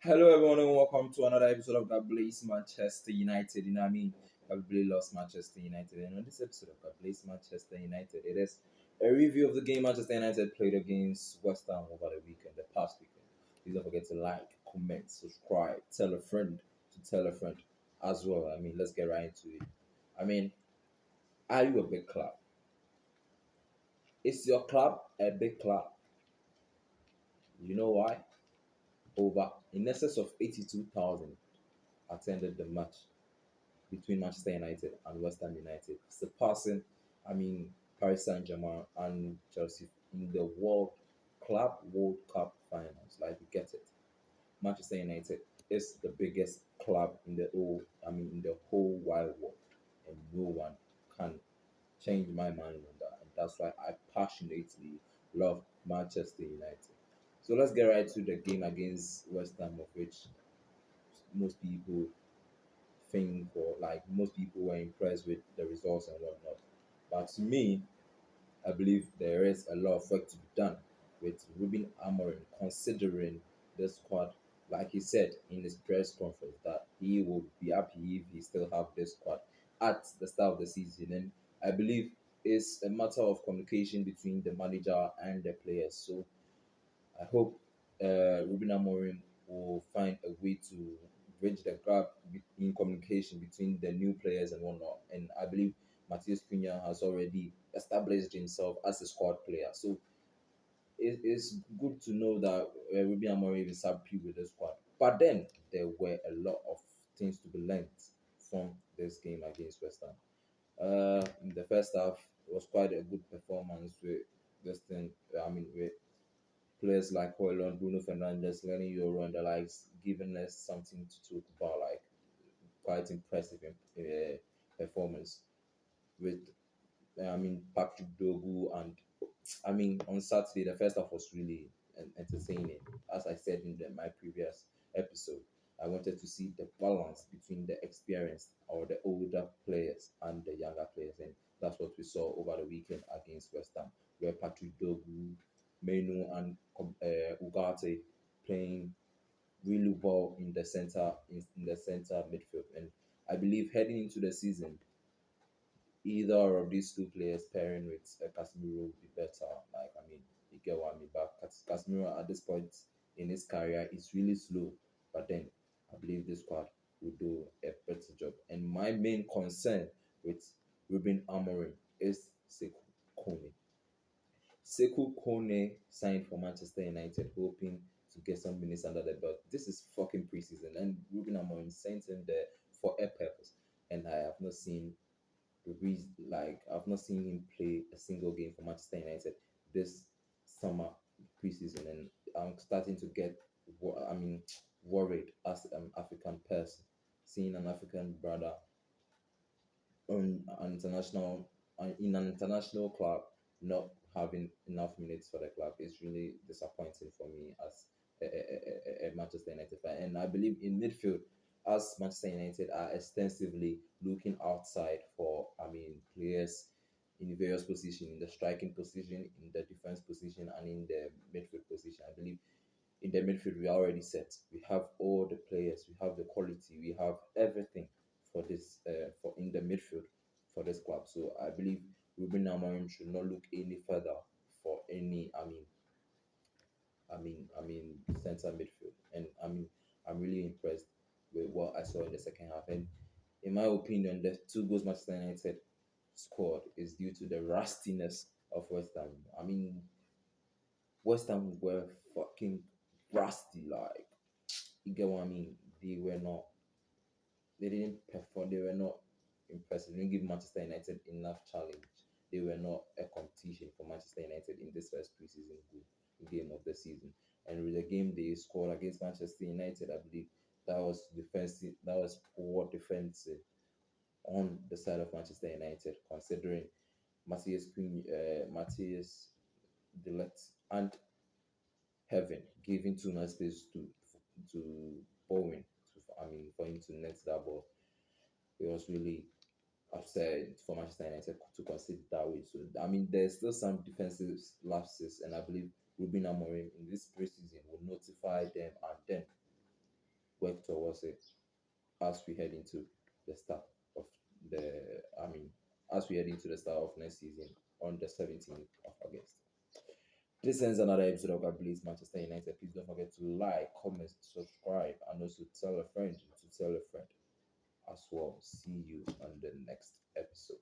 Hello, everyone, and welcome to another episode of God Blaze Manchester United. You know what I mean? God Blaze lost Manchester United. And on this episode of God Blaze Manchester United, it is a review of the game Manchester United played against West Ham over the weekend, the past weekend. Please don't forget to like, comment, subscribe, tell a friend to tell a friend as well. I mean, let's get right into it. I mean, are you a big club? Is your club a big club? You know why? Over in excess of 82,000 attended the match between Manchester United and West Ham United, surpassing, Paris Saint Germain and Chelsea in the World Cup finals. Like, you get it. Manchester United is the biggest club in the whole wide world, and no one can change my mind on that. And that's why I passionately love Manchester United. So let's get right to the game against West Ham, of which most people think, or like most people were impressed with the results and whatnot. But to me, I believe there is a lot of work to be done with Ruben Amorim, considering the squad. Like he said in his press conference, that he will be happy if he still have this squad at the start of the season. And I believe it's a matter of communication between the manager and the players. So I hope Ruben Amorim will find a way to bridge the gap in communication between the new players and whatnot. And I believe Matheus Cunha has already established himself as a squad player. So it's good to know that Ruben Amorim is happy with the squad. But then there were a lot of things to be learned from this game against West Ham. In the first half, it was quite a good performance with this thing. With players like Hoyland, Bruno Fernandes, Lenny Euro, and the likes, giving us something to talk about, like quite impressive performance with, Patrick Dogu. And on Saturday, the first half was really entertaining. As I said in my previous episode, I wanted to see the balance between the experienced or the older players and the younger players, and that's what we saw over the weekend against West Ham, where Patrick Dogu, Menu, and Ugarte playing really well in the center midfield. And I believe heading into the season, either of these two players pairing with Casemiro would be better. Like, you get what I mean. But Casemiro at this point in his career is really slow. But then I believe this squad will do a better job. And my main concern with Ruben Amorim is Sekou Kone. Sekou Kone signed for Manchester United, hoping to get some minutes under the belt. This is fucking preseason, and Ruben Amorim sent him there for a purpose. And I have not seen I've not seen him play a single game for Manchester United this summer preseason, and I'm starting to get worried as an African person, seeing an African brother on an international in an international club not having enough minutes for the club is really disappointing for me as a Manchester United fan. And I believe in midfield, as Manchester United are extensively looking outside for players in various positions, in the striking position, in the defense position, and in the midfield position. I believe in the midfield we are already set. We have all the players, we have the quality, we have everything for this for in the midfield for this club. So I believe Ruben Amorim should not look any further for any center midfield. And I'm really impressed with what I saw in the second half. And in my opinion, the two goals Manchester United scored is due to the rustiness of West Ham. West Ham were fucking rusty. Like, you get what I mean? They were not. They didn't perform. They were not impressive. They didn't give Manchester United enough challenge. They were not a competition for Manchester United in this first preseason game of the season. And with the game they scored against Manchester United, I believe that was defensive. That was poor defensive on the side of Manchester United, considering Matthias Delect and Heaven giving too much space to Bowen. For him to net that ball, it was really upset for Manchester United to concede that way. So there's still some defensive lapses, and I believe Ruben Amorim in this preseason will notify them, and then work towards it as we head into the start of the, I mean, as we head into the start of next season on the 17th of August. This ends another episode of God Blaze Manchester United. Please don't forget to like, comment, subscribe, and also tell a friend to tell a friend as well. See you on the next episode.